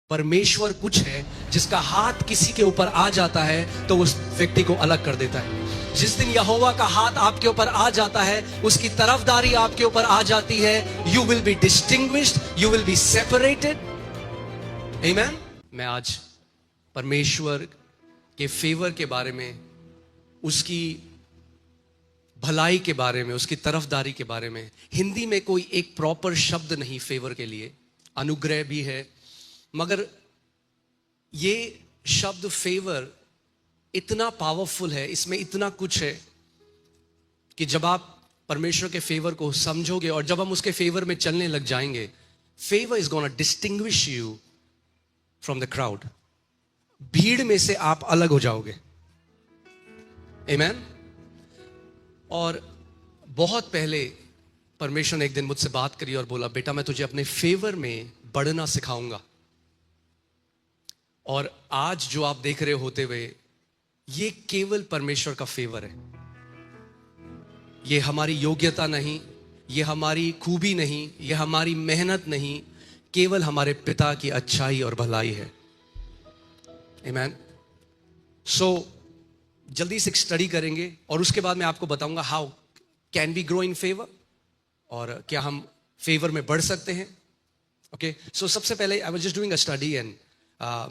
परमेश्वर कुछ है जिसका हाथ किसी के ऊपर आ जाता है तो उस व्यक्ति को अलग कर देता है। जिस दिन यहोवा का हाथ आपके ऊपर आ जाता है, उसकी तरफदारी आपके ऊपर आ जाती है, you will be distinguished, you will be separated. आमीन। मैं आज परमेश्वर के फेवर के बारे में, उसकी भलाई के बारे में, उसकी तरफदारी के बारे में, हिंदी में कोई एक प्रॉपर शब्द नहीं फेवर के लिए, अनुग्रह भी है, मगर ये शब्द फेवर इतना पावरफुल है, इसमें इतना कुछ है कि जब आप परमेश्वर के फेवर को समझोगे और जब हम उसके फेवर में चलने लग जाएंगे, favour is gonna distinguish you from the crowd. भीड़ में से आप अलग हो जाओगे। आमीन। और बहुत पहले परमेश्वर ने एक दिन मुझसे बात करी और बोला, बेटा मैं तुझे अपने फेवर में बढ़ना सिखाऊंगा। और आज जो आप देख रहे होते हुए, ये केवल परमेश्वर का फेवर है। ये हमारी योग्यता नहीं, ये हमारी खूबी नहीं, ये हमारी मेहनत नहीं, केवल हमारे पिता की अच्छाई और भलाई है। आमीन। सो जल्दी से एक स्टडी करेंगे और उसके बाद मैं आपको बताऊंगा how can we grow in favour, और क्या हम फेवर में बढ़ सकते हैं। ओके, सो सबसे पहले I was just doing a study and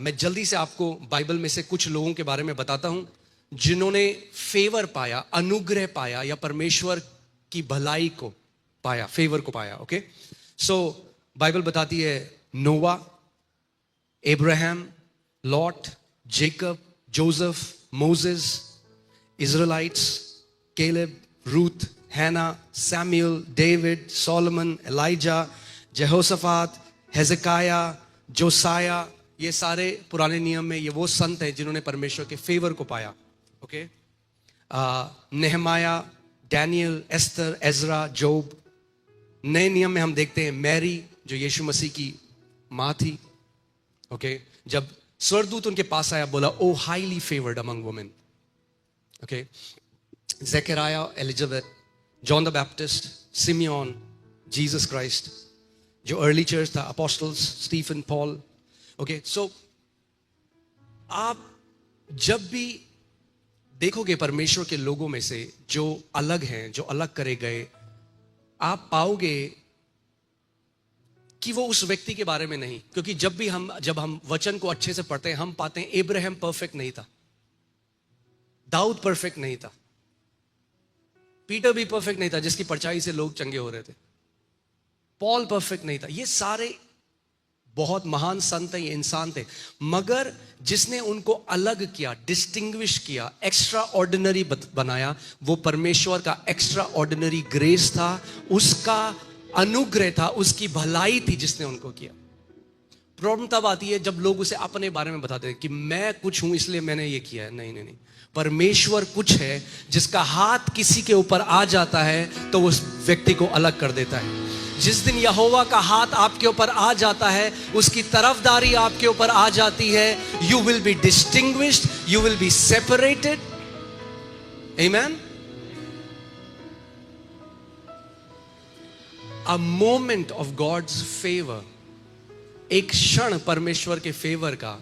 मैं जल्दी से आपको बाइबल में से कुछ लोगों के बारे में बताता हूं जिन्होंने फेवर पाया, अनुग्रह पाया, या परमेश्वर की भलाई को पाया, फेवर को पाया। ओके, सो बाइबल बताती है Noah, Abraham, Lot, Jacob, Joseph, Moses, Israelites, Caleb, Ruth, Hannah, Samuel, David, Solomon, Elijah, Jehoshaphat, Hezekiah, Josiah. ये सारे पुराने नियम में ये वो संत हैं जिन्होंने परमेश्वर के फेवर को पाया। Okay, Nehemiah, Daniel, Esther, Ezra, Job. नए नियम में हम देखते हैं मैरी, जो यीशु मसीह की माँ थी। ओके, जब स्वर्गदूत उनके पास आया, बोला O highly favoured among women. Okay, Zechariah, Elizabeth, John the Baptist, Simeon, Jesus Christ, जो अर्ली चर्च था, apostles, Stephen, Paul. Okay, so आप जब भी देखोगे परमेश्वर के लोगों में से जो अलग हैं, जो अलग करे गए, आप पाओगे कि वो उस व्यक्ति के बारे में नहीं। क्योंकि जब हम वचन को अच्छे से पढ़ते हैं, हम पाते हैं अब्राहम परफेक्ट नहीं था, दाऊद परफेक्ट नहीं था, पीटर भी परफेक्ट नहीं था जिसकी परछाई से लोग चंगे हो रहे थे, पॉल परफेक्ट नहीं था। ये सारे बहुत महान संत हैं, ये इंसान थे, मगर जिसने उनको अलग किया, डिस्टिंग्विश किया, एक्स्ट्रा ऑर्डिनरी बनाया, वो परमेश्वर का एक्स्ट्रा ऑर्डिनरी ग्रेस था, उसका अनुग्रह था, उसकी भलाई थी जिसने उनको किया। प्रॉब्लम तब आती है जब लोग उसे अपने बारे में बताते हैं कि मैं कुछ हूं इसलिए मैंने ये किया है। नहीं नहीं नहीं, परमेश्वर कुछ है जिसका हाथ किसी के ऊपर आ जाता है तो उस व्यक्ति को अलग कर देता है। जिस दिन यहोवा का हाथ आपके ऊपर आ जाता है, उसकी तरफदारी आपके ऊपर आ जाती है, you will be distinguished, you will be separated. आमीन। A moment of God's favour, एक क्षण परमेश्वर के फेवर का,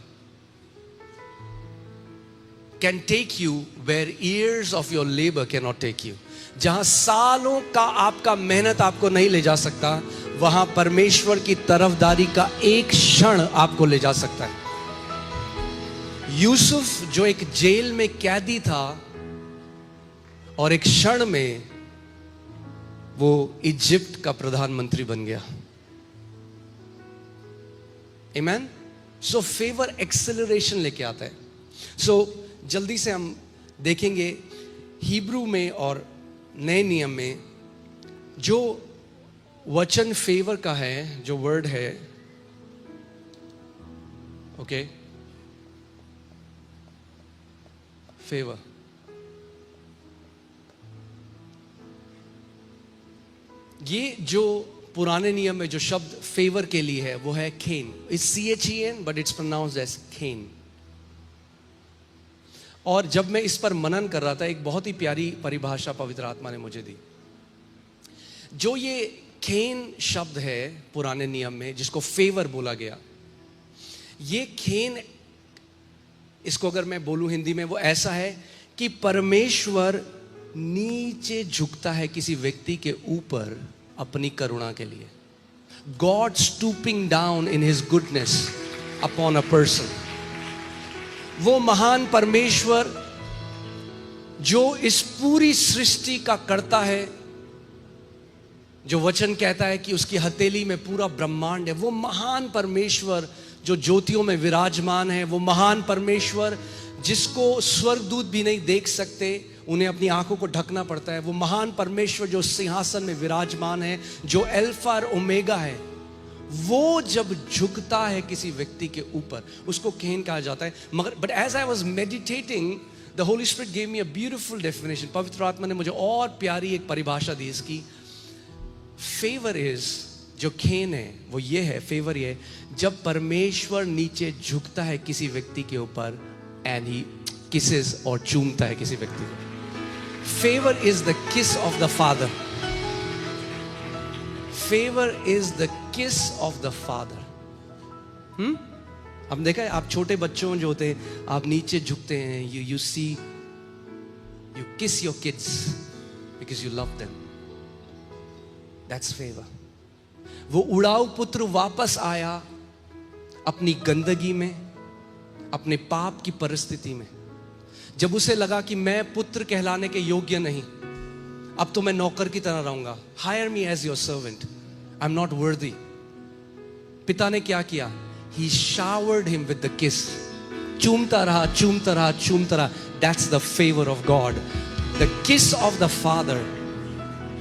can take you where years of your labour can not take you. जहां सालों का आपका मेहनत आपको नहीं ले जा सकता, वहां परमेश्वर की तरफदारी का एक क्षण आपको ले जा सकता है। यूसुफ जो एक जेल में कैदी था और एक क्षण में वो इजिप्ट का प्रधानमंत्री बन गया। आमीन। सो फेवर एक्सेलरेशन लेके आता है। सो जल्दी से हम देखेंगे हिब्रू में और नए नियम में जो वचन फेवर का है, जो वर्ड है, ओके, फेवर, ये जो पुराने नियम में जो शब्द फेवर के लिए है वो है खेन। It's CHEN but it's pronounced as खेन। और जब मैं इस पर मनन कर रहा था, एक बहुत ही प्यारी परिभाषा पवित्र आत्मा ने मुझे दी। जो ये खेन शब्द है पुराने नियम में, जिसको फेवर बोला गया, ये खेन, इसको अगर मैं बोलूं हिंदी में, वो ऐसा है कि परमेश्वर नीचे झुकता है किसी व्यक्ति के ऊपर अपनी करुणा के लिए. God stooping down in his goodness upon a person. वो महान परमेश्वर जो इस पूरी सृष्टि का करता है, जो वचन कहता है कि उसकी हथेली में पूरा ब्रह्मांड है, वो महान परमेश्वर जो ज्योतियों में विराजमान है, वो महान परमेश्वर जिसको स्वर्गदूत भी नहीं देख सकते, उन्हें अपनी आंखों को ढकना पड़ता है, वो महान परमेश्वर जो सिंहासन में विराजमान है, जो अल्फा और ओमेगा है, वो जब झुकता है किसी व्यक्ति के ऊपर, उसको केन कहा जाता है. मगर but as I was meditating, the holy spirit give me a beautiful definition. पवित्र आत्मा ने मुझे और प्यारी एक परिभाषा दी इसकी. फेवर इज, जो खेन है वो ये है, फेवर ये है जब परमेश्वर नीचे झुकता है किसी व्यक्ति के ऊपर एंड ही किसेस और चूमता है किसी व्यक्ति को. Favour is the kiss of the father. Favour is the kiss of the father. अब देखा है, आप छोटे बच्चों जो होते हैं, आप नीचे झुकते हैं, you see, you kiss your kids because you love them. That's favour. वो उड़ाऊ पुत्र वापस आया अपनी गंदगी में, अपने पाप की परिस्थिति में. जब उसे लगा कि मैं पुत्र कहलाने के योग्य नहीं, अब तो मैं नौकर की तरह रहूंगा. Hire me as your servant, I am not worthy. पिता ने क्या किया? He showered him with the kiss. चूमता रहा, चूमता रहा, चूमता रहा. That's the favour of God. The kiss of the father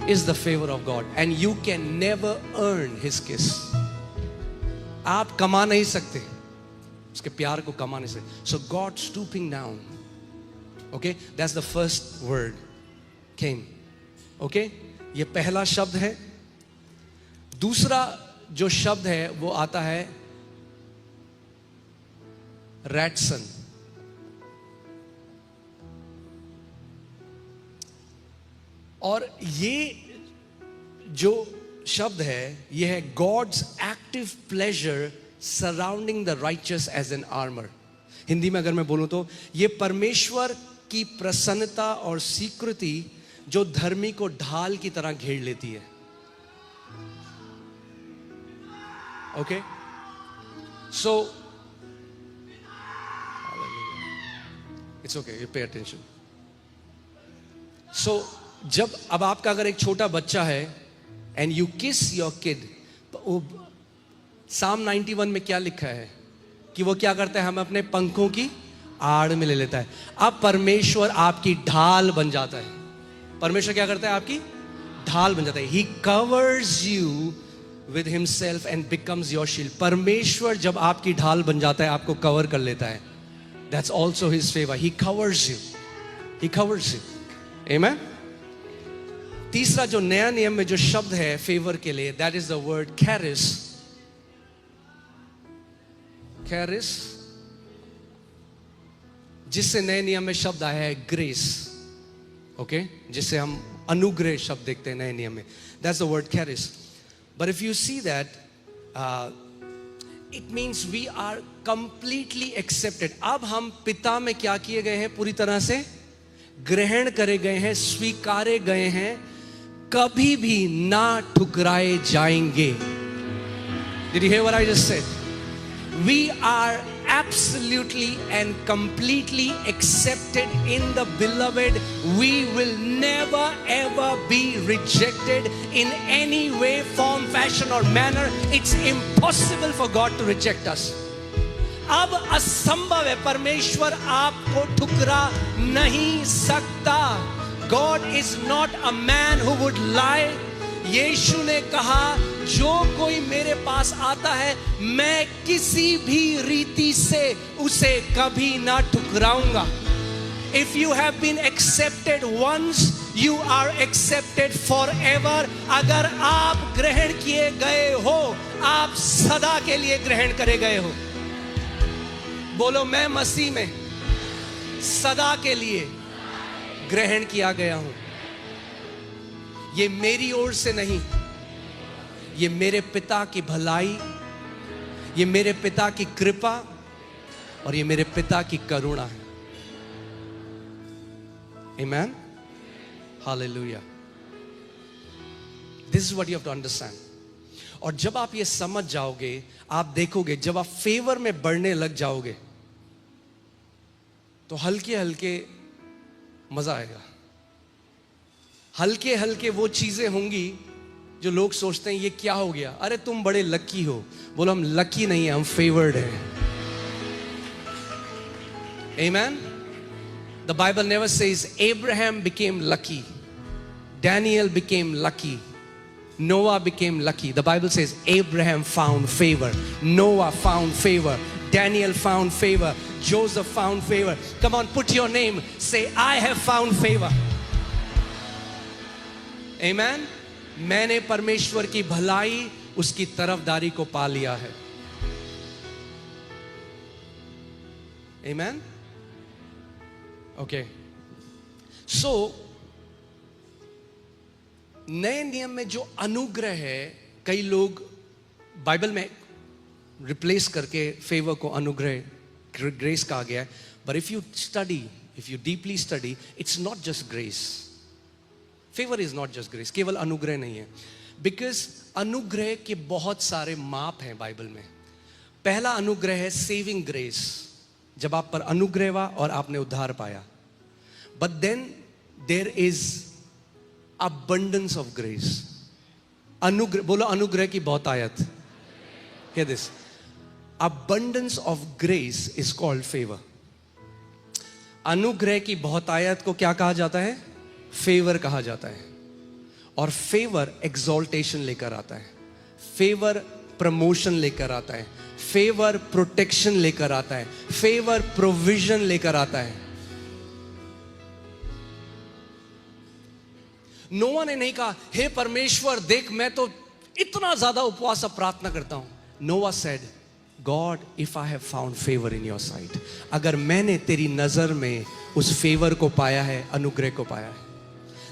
is the favor of God and you can never earn his kiss. आप कमा नहीं सकते उसके प्यार को, कमा नहीं सकते. So God stooping down, okay, that's the first word, came. Okay, ये पहला शब्द है. दूसरा जो शब्द है वो आता है रैटसन. और ये जो शब्द है ये है God's active pleasure surrounding the righteous as an armour. Hindi में अगर मैं बोलूं तो ये परमेश्वर की प्रसन्नता और स्वीकृति जो धर्मी को ढाल की तरह घेर लेती है. Okay, so it's okay, you pay attention. So जब अब आपका अगर एक छोटा बच्चा है and you kiss your kid, Psalm 91 में क्या लिखा है कि वो क्या करता है? हम अपने पंखों की आड़ में ले लेता है. अब परमेश्वर आपकी ढाल बन जाता है. परमेश्वर क्या करता है? आपकी ढाल बन जाता है. ही covers you with himself and becomes your shield. परमेश्वर जब आपकी ढाल बन जाता है, आपको कवर कर लेता है. That's also his favour. He covers you, he covers you. Amen. तीसरा जो नया नियम में जो शब्द है फेवर के लिए, दैट इज द वर्ड कैरिस. कैरिस, जिससे नए नियम में शब्द आया है ग्रेस. ओके, जिससे हम अनुग्रह शब्द देखते हैं नए नियम में. That's the word charis. But if you see that, it means we are completely accepted. अब हम पिता में क्या किए गए हैं? पूरी तरह से ग्रहण करे गए हैं, स्वीकारे गए हैं, कभी भी ना ठुकराए जाएंगे. Did you hear what I just said? We are absolutely and completely accepted in the beloved. We will never ever be rejected in any way, form, fashion or manner. It's impossible for God to reject us. अब असंभव है, परमेश्वर आपको ठुकरा नहीं सकता. God is not a man who would lie. यीशु ने कहा, जो कोई मेरे पास आता है, मैं किसी भी रीति से उसे कभी ना ठुकराऊंगा. If you have been accepted once, you are accepted forever. अगर आप ग्रहण किए गए हो, आप सदा के लिए ग्रहण करे गए हो. बोलो, मैं मसीह में सदा के लिए ग्रहण किया गया हूं. ये मेरी ओर से नहीं, ये मेरे पिता की भलाई, ये मेरे पिता की कृपा और ये मेरे पिता की करुणा है। Amen? Hallelujah. This is what you have to understand. और जब आप ये समझ जाओगे, आप देखोगे जब आप फेवर में बढ़ने लग जाओगे तो हल्के हल्के मजा आएगा। हल्के हल्के वो चीजें होंगी जो लोग सोचते हैं ये क्या हो गया, अरे तुम बड़े लकी हो। बोलो हम लकी नहीं है, हम फेवर्ड हैं। Amen? The Bible never says Abraham became lucky, Daniel became lucky, Noah became lucky. The Bible says Abraham found favor, Noah found favor, Daniel found favor, Joseph found favor. Come on, put your name, say I have found favor. Amen? मैंने परमेश्वर की भलाई, उसकी तरफदारी को पा लिया है। Amen? Okay. So, नए नियम में जो अनुग्रह है, कई लोग बाइबल में रिप्लेस करके फेवर को अनुग्रह, ग्रेस कहा गया है। But if you study, if you deeply study, it's not just grace. Favour is not just grace, केवल अनुग्रह नहीं है। बिकॉज अनुग्रह के बहुत सारे माप हैं बाइबल में। पहला अनुग्रह है सेविंग ग्रेस, जब आप पर अनुग्रह हुआ और आपने उद्धार पाया। But then there is abundance of grace. अनुग्रह, बोलो अनुग्रह की बहुतायत। Hear this, abundance of grace is called favour. अनुग्रह की बहुतायत को क्या कहा जाता है? फेवर कहा जाता है। और फेवर एक्सॉल्टेशन लेकर आता है, फेवर प्रमोशन लेकर आता है, फेवर प्रोटेक्शन लेकर आता है, फेवर प्रोविजन लेकर आता है। नोआ ने नहीं कहा हे परमेश्वर देख मैं तो इतना ज्यादा उपवास और प्रार्थना करता हूं। नोआ said God if I have found favour in your site, अगर मैंने तेरी नजर में उस फेवर को पाया है, अनुग्रह को पाया है।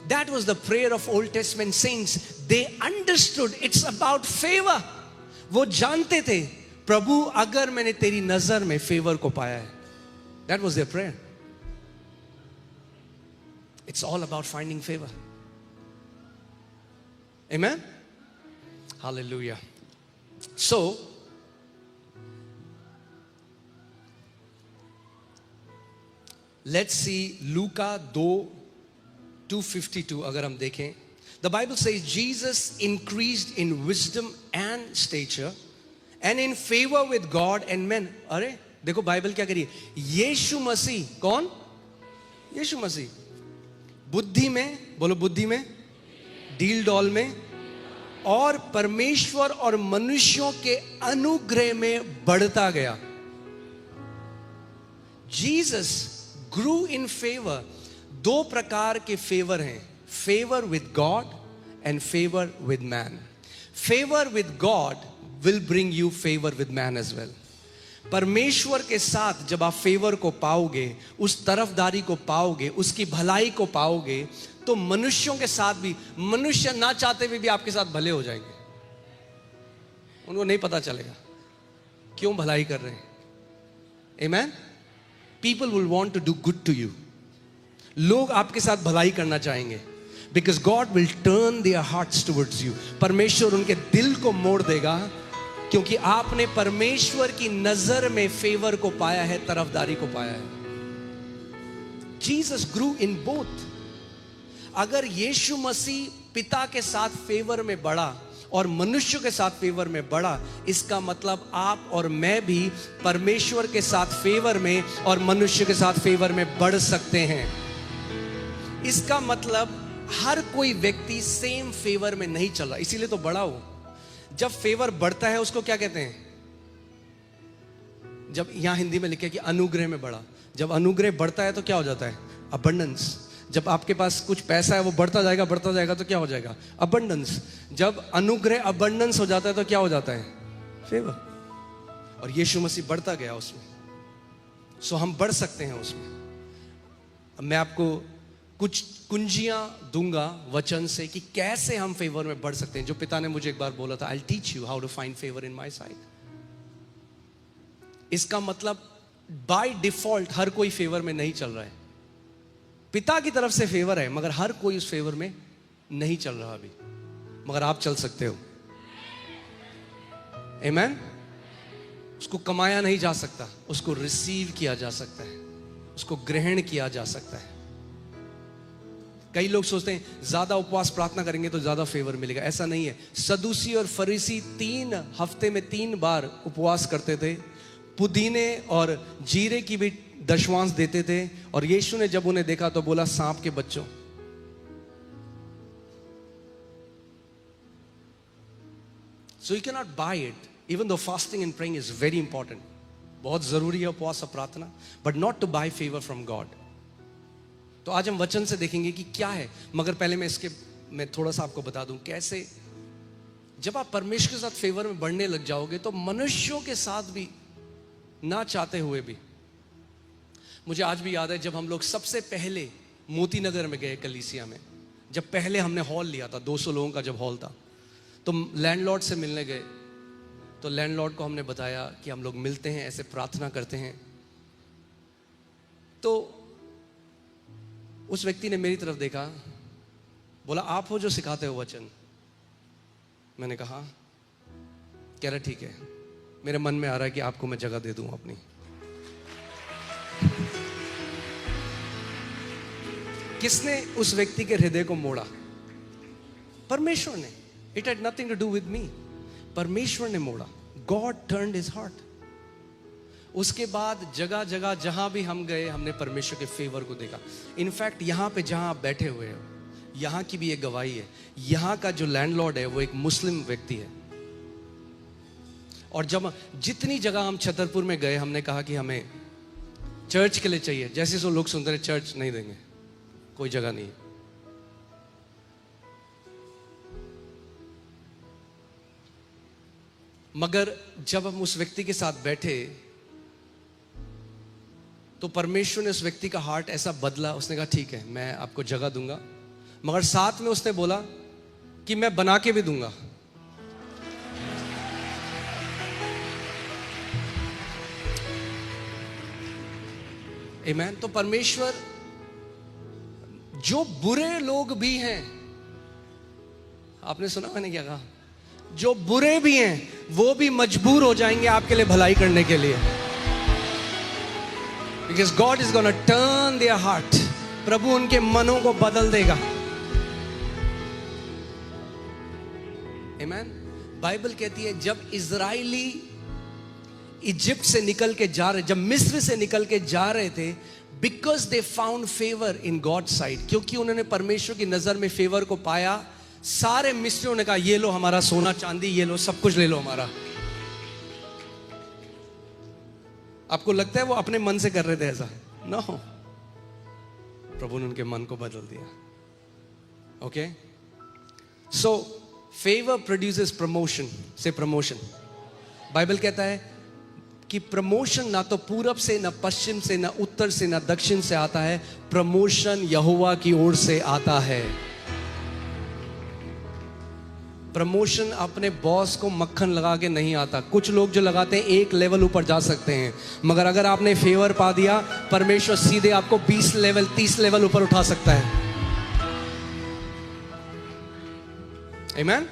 That was the prayer of Old Testament saints. They understood it's about favor. वो जानते थे प्रभु अगर मैंने तेरी नजर में फेवर को पाया है। That was their prayer. It's all about finding favor. Amen? Hallelujah. So, let's see Luka 2:52 अगर हम देखें, the Bible says Jesus increased in wisdom and stature and in favor with God and men. अरे देखो Bible क्या करी, यीशु मसीह, कौन? यीशु मसीह बुद्धि में, बोलो बुद्धि में, डील डॉल में और परमेश्वर और मनुष्यों के अनुग्रह में बढ़ता गया। Jesus grew in favor. दो प्रकार के फेवर हैं, favour with God and favour with man. Favour with God will bring you favour with man as well. परमेश्वर के साथ जब आप फेवर को पाओगे, उस तरफदारी को पाओगे, उसकी भलाई को पाओगे, तो मनुष्यों के साथ भी, मनुष्य ना चाहते हुए भी आपके साथ भले हो जाएंगे। उनको नहीं पता चलेगा क्यों भलाई कर रहे हैं। Amen? People will want to do good to you. लोग आपके साथ भलाई करना चाहेंगे, because God will turn their hearts towards you. परमेश्वर उनके दिल को मोड़ देगा, क्योंकि आपने परमेश्वर की नजर में फेवर को पाया है, तरफदारी को पाया है। Jesus grew in both. अगर यीशु मसीह पिता के साथ फेवर में बढ़ा और मनुष्य के साथ फेवर में बढ़ा, इसका मतलब आप और मैं भी परमेश्वर के साथ फेवर में और मनुष्य के साथ फेवर में बढ़ सकते हैं। इसका मतलब हर कोई व्यक्ति सेम फेवर में नहीं चल रहा, इसीलिए तो बढ़ा हो। जब फेवर बढ़ता है उसको क्या कहते हैं? जब यहां हिंदी में लिखे कि अनुग्रह में बढ़ा। जब अनुग्रह बढ़ता है तो क्या हो जाता है? अबंडेंस। जब आपके पास कुछ पैसा है वो बढ़ता जाएगा तो क्या हो जाएगा? अबंडेंस। जब अनुग्रह अबंडेंस हो जाता है तो क्या हो जाता है? फेवर। और यीशु मसीह बढ़ता गया उसमें, सो हम बढ़ सकते हैं उसमें। अब मैं आपको कुछ कुंजियां दूंगा वचन से कि कैसे हम फेवर में बढ़ सकते हैं, जो पिता ने मुझे एक बार बोला था, I teach you how to find favour in my sight. इसका मतलब बाय डिफॉल्ट हर कोई फेवर में नहीं चल रहा है। पिता की तरफ से फेवर है, मगर हर कोई उस फेवर में नहीं चल रहा अभी, मगर आप चल सकते हो। आमेन। उसको कमाया नहीं जा सकता, उसको रिसीव किया जा सकता है, उसको ग्रहण किया जा सकता है। कई लोग सोचते हैं ज्यादा उपवास प्रार्थना करेंगे तो ज्यादा फेवर मिलेगा, ऐसा नहीं है। सदूसी और फरीसी 3 हफ्ते में 3 बार उपवास करते थे, पुदीने और जीरे की भी दशवांश देते थे, और यीशु ने जब उन्हें देखा तो बोला सांप के बच्चों। So you cannot buy it, even though fasting and praying is very important. बहुत जरूरी है उपवास और प्रार्थना, but not to buy favor from God. तो आज हम वचन से देखेंगे कि क्या है, मगर पहले मैं थोड़ा सा आपको बता दूं कैसे। जब आप परमेश्वर के साथ फेवर में बढ़ने लग जाओगे तो मनुष्यों के साथ भी ना चाहते हुए भी। मुझे आज भी याद है जब हम लोग सबसे पहले मोती नगर में गए कलीसिया में, जब पहले हमने हॉल लिया था, 200 लोगों का जब हॉल था, तो लैंडलॉर्ड से मिलने गए। तो लैंडलॉर्ड को हमने बताया कि हम लोग मिलते हैं, ऐसे प्रार्थना करते हैं। तो उस व्यक्ति ने मेरी तरफ देखा, बोला आप हो जो सिखाते हो वचन। मैंने कहा, कह रहा ठीक है, मेरे मन में आ रहा है कि आपको मैं जगह दे दूं अपनी। किसने उस व्यक्ति के हृदय को मोड़ा? परमेश्वर ने। It had nothing to do with me, परमेश्वर ने मोड़ा। God turned his heart. उसके बाद जगह जगह जहां भी हम गए, हमने परमेश्वर के फेवर को देखा। इनफैक्ट यहां पे जहां आप बैठे हुए हो, यहां की भी एक गवाही है। यहां का जो लैंडलॉर्ड है वो एक मुस्लिम व्यक्ति है। और जब जितनी जगह हम छतरपुर में गए, हमने कहा कि हमें चर्च के लिए चाहिए। जैसे सो लोग सुनते रहे, चर्च नहीं देंगे, कोई जगह नहीं है। मगर जब हम उस व्यक्ति के साथ बैठे तो परमेश्वर ने उस व्यक्ति का हार्ट ऐसा बदला। उसने कहा ठीक है, मैं आपको जगह दूंगा, मगर साथ में उसने बोला कि मैं बना के भी दूंगा। आमीन। तो परमेश्वर, जो बुरे लोग भी हैं, आपने सुना मैंने क्या कहा? जो बुरे भी हैं वो भी मजबूर हो जाएंगे आपके लिए भलाई करने के लिए। Because God is gonna turn their heart. प्रभु उनके मनों को बदल देगा। Amen? बाइबल कहती है जब इजराइली इजिप्ट से निकल के जा रहे, जब मिस्र से निकल के जा रहे थे, because they found favour in God side, क्योंकि उन्होंने परमेश्वर की नजर में फेवर को पाया, सारे मिस्रियों ने कहा ये लो हमारा सोना चांदी, ये लो सब कुछ ले लो हमारा। आपको लगता है वो अपने मन से कर रहे थे ऐसा? नो, प्रभु ने उनके मन को बदल दिया। ओके, सो फेवर प्रोड्यूसेस प्रमोशन। से प्रमोशन, बाइबल कहता है कि प्रमोशन ना तो पूरब से, ना पश्चिम से, ना उत्तर से, ना दक्षिण से आता है। प्रमोशन यहोवा की ओर से आता है। प्रमोशन अपने बॉस को मक्खन लगा के नहीं आता। कुछ लोग जो लगाते हैं एक लेवल ऊपर जा सकते हैं, मगर अगर आपने फेवर पा दिया, परमेश्वर सीधे आपको 20 लेवल 30 लेवल ऊपर उठा सकता है। आमीन।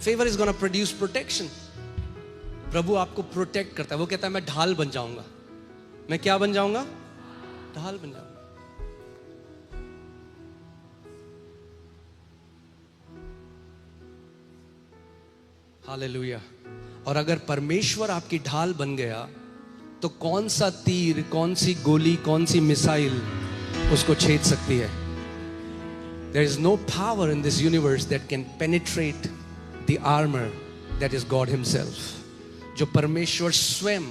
Favour is gonna produce protection. प्रभु आपको प्रोटेक्ट करता है। वो कहता है मैं ढाल बन जाऊंगा। मैं क्या बन जाऊंगा? ढाल बन जाऊंगा। हालेलुया। और अगर परमेश्वर आपकी ढाल बन गया तो कौन सा तीर, कौन सी गोली, कौन सी मिसाइल उसको छेद सकती है? There is no power in this universe that can penetrate the armor that is God himself. जो परमेश्वर स्वयं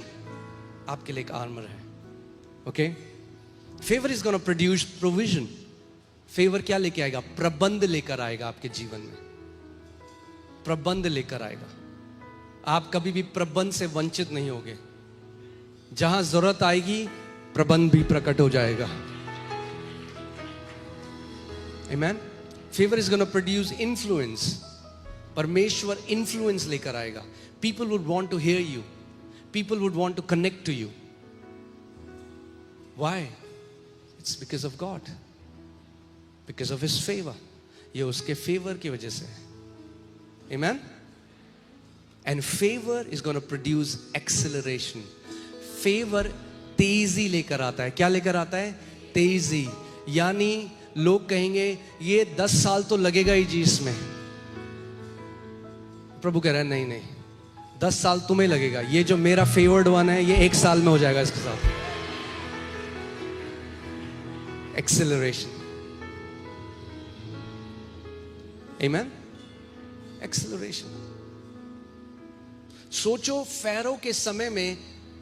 आपके लिए एक आर्मर है। Okay, favour is gonna produce provision. Favour क्या लेके आएगा? प्रबंध लेकर आएगा आपके जीवन में। प्रबंध लेकर आएगा। आप कभी भी प्रबंध से वंचित नहीं होगे। जहां जरूरत आएगी प्रबंध भी प्रकट हो जाएगा। आमीन। Favour is gonna produce influence. परमेश्वर इन्फ्लुएंस लेकर आएगा। People would want to hear you. people would want to connect to you. Why? It's because of God. Because of His favor. ये उसके फेवर की वजह से है. Amen? And favor is going to produce acceleration. Favor तेजी लेकर आता है. क्या लेकर आता है? तेजी. यानी लोग कहेंगे ये 10 साल तो लगेगा ही जी इसमें. प्रभु कह रहा है नहीं, 10 साल तुम्हें लगेगा. ये जो मेरा फेवर्ड वन है ये 1 साल में हो जाएगा इसके साथ. Acceleration. Amen? Acceleration. सोचो फैरो के समय में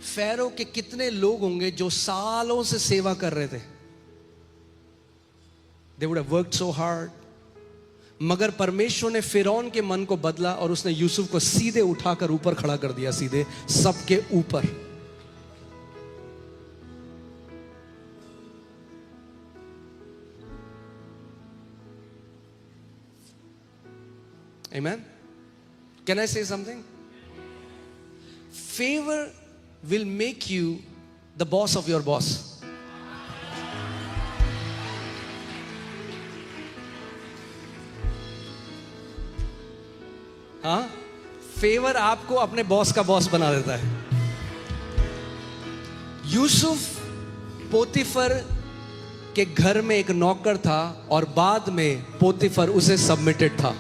फैरो के कितने लोग होंगे जो सालों से सेवा कर रहे थे. They would have worked so hard. मगर परमेश्वर ने फिरौन के मन को बदला और उसने यूसुफ को सीधे उठाकर ऊपर खड़ा कर दिया, सीधे सबके ऊपर. Amen? Can I say something? Favor will make you the boss of your boss. हाँ, फेवर आपको अपने बॉस का बॉस बना देता है. यूसुफ पोतीफर के घर में एक नौकर था और बाद में पोतीफर उसे सबमिटेड था.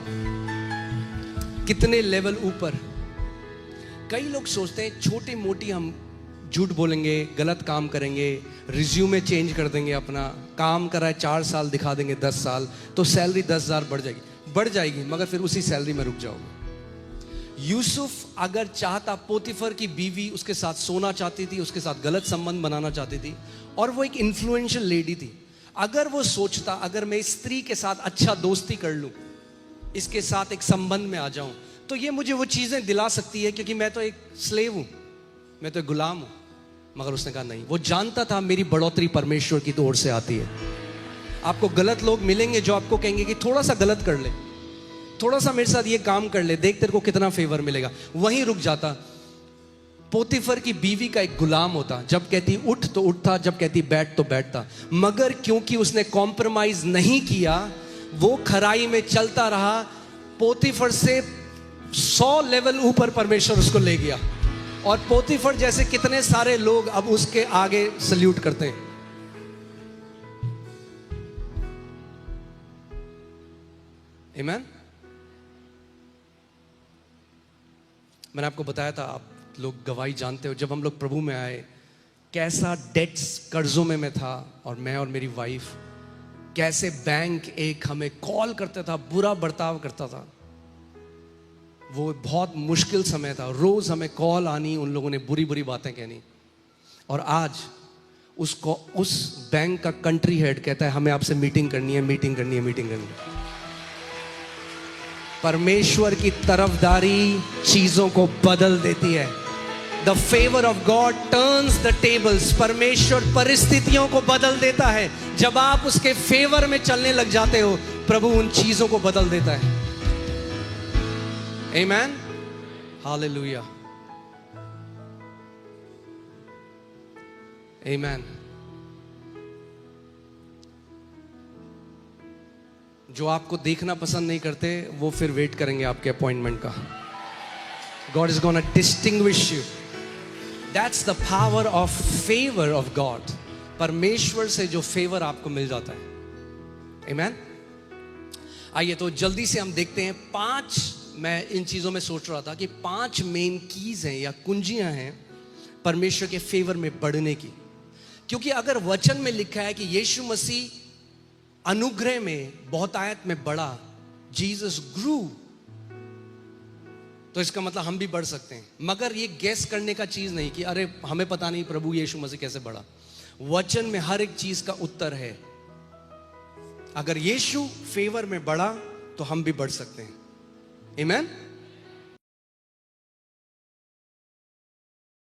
कितने लेवल ऊपर. कई लोग सोचते हैं छोटी मोटी हम झूठ बोलेंगे, गलत काम करेंगे, रिज्यूमे चेंज कर देंगे, अपना काम करा है 4 साल दिखा देंगे 10 साल तो सैलरी 10,000 बढ़ जाएगी मगर फिर उसी सैलरी में रुक जाओगे. यूसुफ अगर चाहता, पोतीफर की बीवी उसके साथ सोना चाहती थी, उसके साथ गलत संबंध बनाना चाहती थी और वो एक इन्फ्लुएंशियल लेडी थी. अगर वो सोचता अगर मैं इस स्त्री के साथ अच्छा दोस्ती कर लूं, इसके साथ एक संबंध में आ जाऊं तो ये मुझे वो चीजें दिला सकती है क्योंकि मैं तो एक स्लेव हूं, मैं तो एक गुलाम हूं. मगर उसने कहा नहीं. वो जानता था मेरी बढ़ोतरी परमेश्वर की ओर से आती है. आपको गलत लोग मिलेंगे जो आपको कहेंगे कि थोड़ा सा गलत कर ले, थोड़ा सा मेरे साथ ये काम कर ले, देख तेरे को कितना फेवर मिलेगा. वहीं रुक जाता. पोतीफर की बीवी का एक गुलाम होता. जब कहती उठ तो उठता, जब कहती बैठ तो बैठता. मगर क्योंकि उसने कॉम्प्रोमाइज नहीं किया, वो खराई में चलता रहा. पोतीफर से 100 लेवल ऊपर परमेश्वर उसको ले गया और पोतीफर जैसे कितने सारे लोग अब उसके आगे सल्यूट करते हैं. आमीन. मैंने आपको बताया था, आप लोग गवाही जानते हो, जब हम लोग प्रभु में आए कैसा डेट्स कर्जों में मैं था और मैं और मेरी वाइफ, कैसे बैंक एक हमें कॉल करता था, बुरा बर्ताव करता था. वो बहुत मुश्किल समय था. रोज हमें कॉल आनी, उन लोगों ने बुरी बुरी बातें कहनी. और आज उसको उस बैंक का कंट्री हेड कहता है हमें आपसे मीटिंग करनी है. परमेश्वर की तरफदारी चीजों को बदल देती है. The favour of God turns the tables. परमेश्वर परिस्थितियों को बदल देता है. जब आप उसके फेवर में चलने लग जाते हो, प्रभु उन चीजों को बदल देता है. आमीन. हालेलुया. आमीन. जो आपको देखना पसंद नहीं करते वो फिर वेट करेंगे आपके अपॉइंटमेंट का. God is going to distinguish you. That's the power of favor of God. परमेश्वर से जो फेवर आपको मिल जाता है. Amen. आइए तो जल्दी से हम देखते हैं 5. मैं इन चीजों में सोच रहा था कि 5 मेन कीज हैं या कुंजियां हैं परमेश्वर के फेवर में बढ़ने की. क्योंकि अगर वचन में लिखा है कि यीशु मसीह अनुग्रह में बहुतायत में बढ़ा, जीसस ग्रू, तो इसका मतलब हम भी बढ़ सकते हैं. मगर ये गैस करने का चीज नहीं कि अरे हमें पता नहीं प्रभु यीशु मसीह कैसे बढ़ा. वचन में हर एक चीज का उत्तर है. अगर यीशु फेवर में बढ़ा तो हम भी बढ़ सकते हैं. आमीन.